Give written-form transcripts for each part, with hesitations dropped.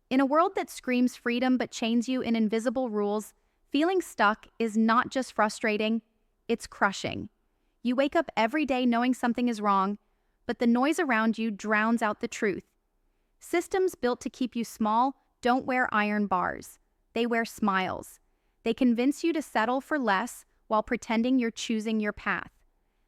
In a world that screams freedom but chains you in invisible rules, feeling stuck is not just frustrating, it's crushing. You wake up every day knowing something is wrong, but the noise around you drowns out the truth. Systems built to keep you small don't wear iron bars. They wear smiles. They convince you to settle for less while pretending you're choosing your path.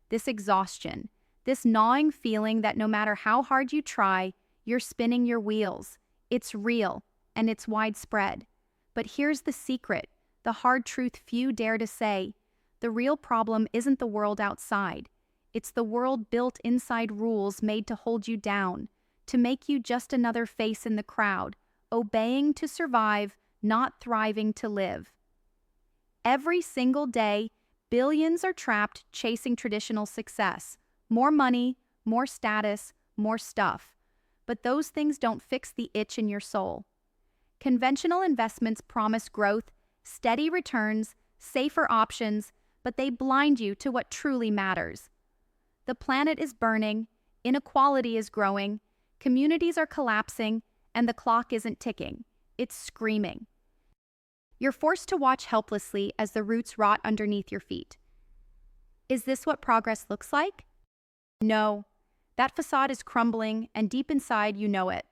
This exhaustion, this gnawing feeling that no matter how hard you try, you're spinning your wheels. It's real, and it's widespread. But here's the secret, the hard truth few dare to say. The real problem isn't the world outside. It's the world built inside rules made to hold you down, to make you just another face in the crowd, obeying to survive, not thriving to live. Every single day, billions are trapped chasing traditional success. More money, more status, more stuff. But those things don't fix the itch in your soul. Conventional investments promise growth, steady returns, safer options, but they blind you to what truly matters. The planet is burning, inequality is growing, communities are collapsing, and the clock isn't ticking. It's screaming. You're forced to watch helplessly as the roots rot underneath your feet. Is this what progress looks like? No. That facade is crumbling, and deep inside you know it.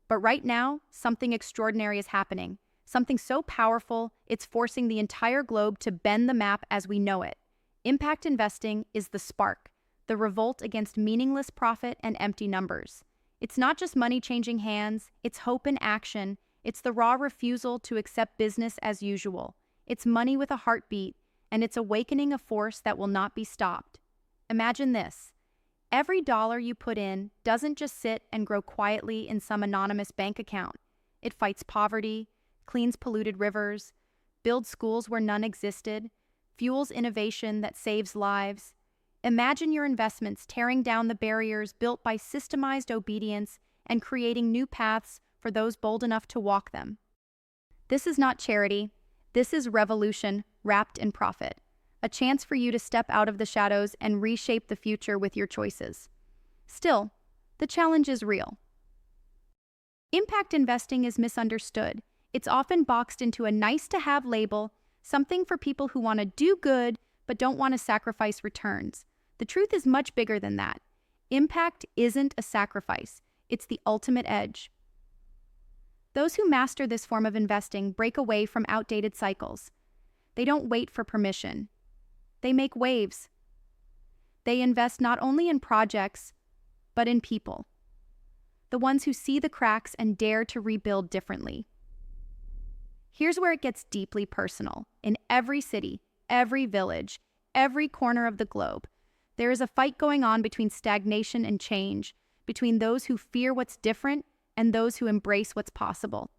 But right now, something extraordinary is happening. Something so powerful, it's forcing the entire globe to bend the map as we know it. Impact investing is the spark, the revolt against meaningless profit and empty numbers. It's not just money changing hands, it's hope in action. It's the raw refusal to accept business as usual. It's money with a heartbeat, and it's awakening a force that will not be stopped. Imagine this. Every dollar you put in doesn't just sit and grow quietly in some anonymous bank account. It fights poverty, cleans polluted rivers, builds schools where none existed, fuels innovation that saves lives. Imagine your investments tearing down the barriers built by systemized obedience and creating new paths for those bold enough to walk them. This is not charity. This is revolution wrapped in profit. A chance for you to step out of the shadows and reshape the future with your choices. Still, the challenge is real. Impact investing is misunderstood. It's often boxed into a nice-to-have label, something for people who want to do good but don't want to sacrifice returns. The truth is much bigger than that. Impact isn't a sacrifice. It's the ultimate edge. Those who master this form of investing break away from outdated cycles. They don't wait for permission. They make waves. They invest not only in projects, but in people. The ones who see the cracks and dare to rebuild differently. Here's where it gets deeply personal. In every city, every village, every corner of the globe, there is a fight going on between stagnation and change, between those who fear what's different and those who embrace what's possible.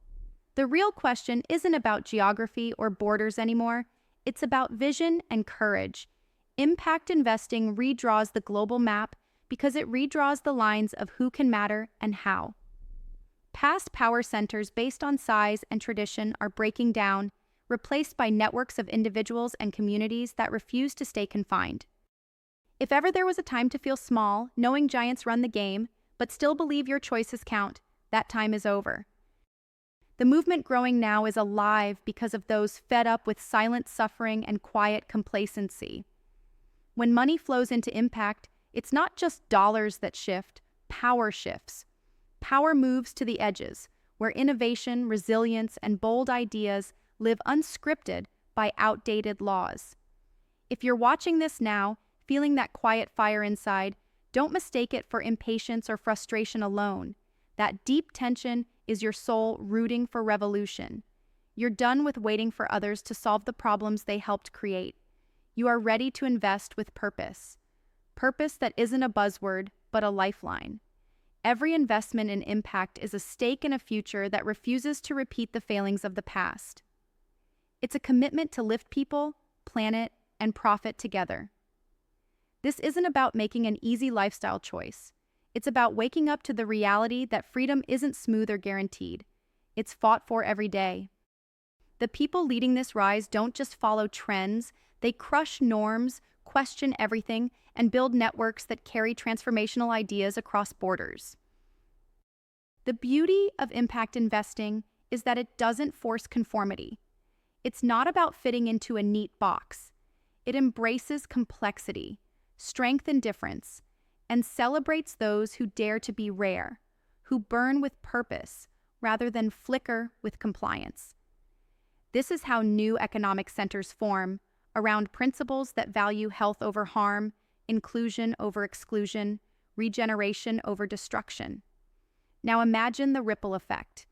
The real question isn't about geography or borders anymore. It's about vision and courage. Impact investing redraws the global map because it redraws the lines of who can matter and how. Past power centers based on size and tradition are breaking down, replaced by networks of individuals and communities that refuse to stay confined. If ever there was a time to feel small, knowing giants run the game, but still believe your choices count, that time is over. The movement growing now is alive because of those fed up with silent suffering and quiet complacency. When money flows into impact, it's not just dollars that shift, power shifts. Power moves to the edges, where innovation, resilience, and bold ideas live unscripted by outdated laws. If you're watching this now, feeling that quiet fire inside, don't mistake it for impatience or frustration alone. That deep tension is your soul rooting for revolution. You're done with waiting for others to solve the problems they helped create. You are ready to invest with purpose. Purpose that isn't a buzzword, but a lifeline. Every investment in impact is a stake in a future that refuses to repeat the failings of the past. It's a commitment to lift people, planet, and profit together. This isn't about making an easy lifestyle choice. It's about waking up to the reality that freedom isn't smooth or guaranteed. It's fought for every day. The people leading this rise don't just follow trends, they crush norms, question everything, and build networks that carry transformational ideas across borders. The beauty of impact investing is that it doesn't force conformity. It's not about fitting into a neat box. It embraces complexity, strength and difference, and celebrates those who dare to be rare, who burn with purpose rather than flicker with compliance. This is how new economic centers form, around principles that value health over harm, inclusion over exclusion, regeneration over destruction. Now imagine the ripple effect.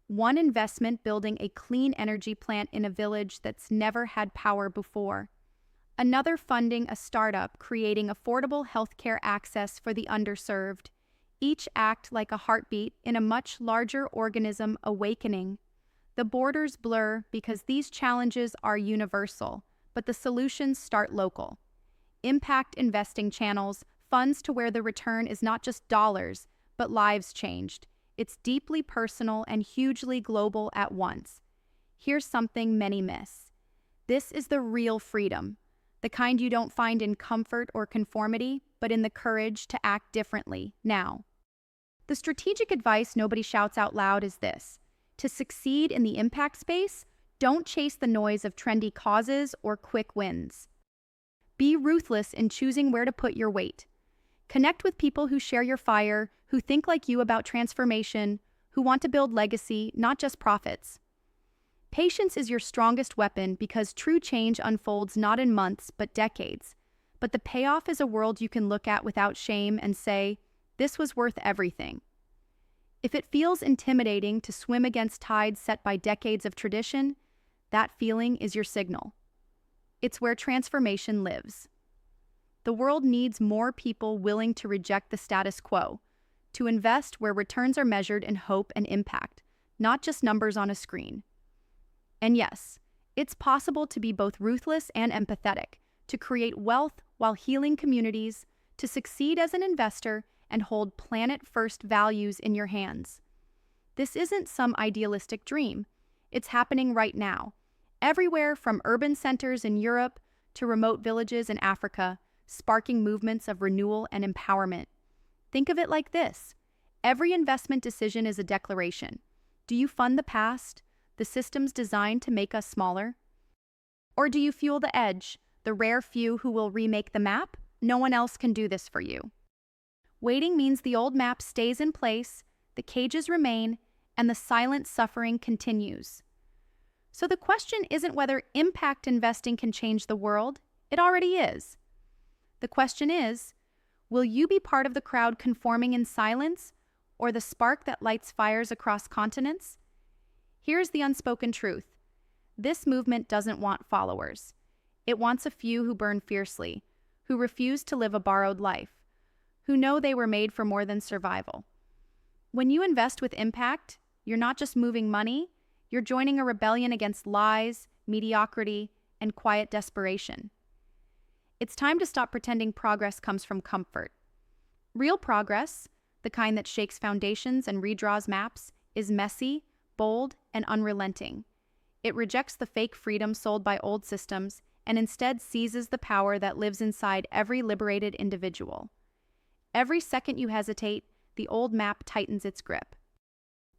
One investment building a clean energy plant in a village that's never had power before. Another funding a startup creating affordable healthcare access for the underserved. Each act like a heartbeat in a much larger organism awakening. The borders blur because these challenges are universal, but the solutions start local. Impact investing channels, funds to where the return is not just dollars, but lives changed. It's deeply personal and hugely global at once. Here's something many miss. This is the real freedom, the kind you don't find in comfort or conformity, but in the courage to act differently now. The strategic advice nobody shouts out loud is this: to succeed in the impact space, don't chase the noise of trendy causes or quick wins. Be ruthless in choosing where to put your weight. Connect with people who share your fire, who think like you about transformation, who want to build legacy, not just profits. Patience is your strongest weapon because true change unfolds not in months, but decades. But the payoff is a world you can look at without shame and say, this was worth everything. If it feels intimidating to swim against tides set by decades of tradition, that feeling is your signal. It's where transformation lives. The world needs more people willing to reject the status quo, to invest where returns are measured in hope and impact, not just numbers on a screen. And yes, it's possible to be both ruthless and empathetic, to create wealth while healing communities, to succeed as an investor and hold planet-first values in your hands. This isn't some idealistic dream. It's happening right now. Everywhere from urban centers in Europe to remote villages in Africa, sparking movements of renewal and empowerment. Think of it like this. Every investment decision is a declaration. Do you fund the past, the systems designed to make us smaller? Or do you fuel the edge, the rare few who will remake the map? No one else can do this for you. Waiting means the old map stays in place, the cages remain, and the silent suffering continues. So the question isn't whether impact investing can change the world. It already is. The question is, will you be part of the crowd conforming in silence, or the spark that lights fires across continents? Here's the unspoken truth. This movement doesn't want followers. It wants a few who burn fiercely, who refuse to live a borrowed life, who know they were made for more than survival. When you invest with impact, you're not just moving money, you're joining a rebellion against lies, mediocrity, and quiet desperation. It's time to stop pretending progress comes from comfort. Real progress, the kind that shakes foundations and redraws maps, is messy, bold, and unrelenting. It rejects the fake freedom sold by old systems and instead seizes the power that lives inside every liberated individual. Every second you hesitate, the old map tightens its grip.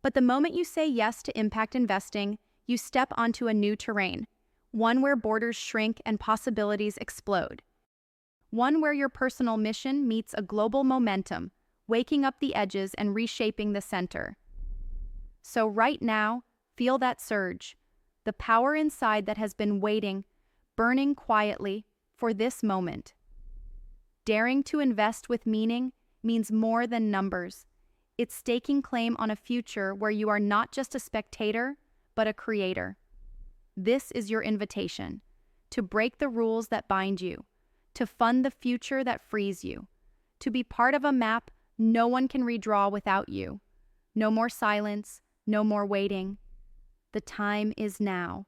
But the moment you say yes to impact investing, you step onto a new terrain, one where borders shrink and possibilities explode. One where your personal mission meets a global momentum, waking up the edges and reshaping the center. So right now, feel that surge, the power inside that has been waiting, burning quietly for this moment. Daring to invest with meaning means more than numbers. It's staking claim on a future where you are not just a spectator, but a creator. This is your invitation, to break the rules that bind you, to fund the future that frees you, to be part of a map no one can redraw without you. No more silence, no more waiting. The time is now.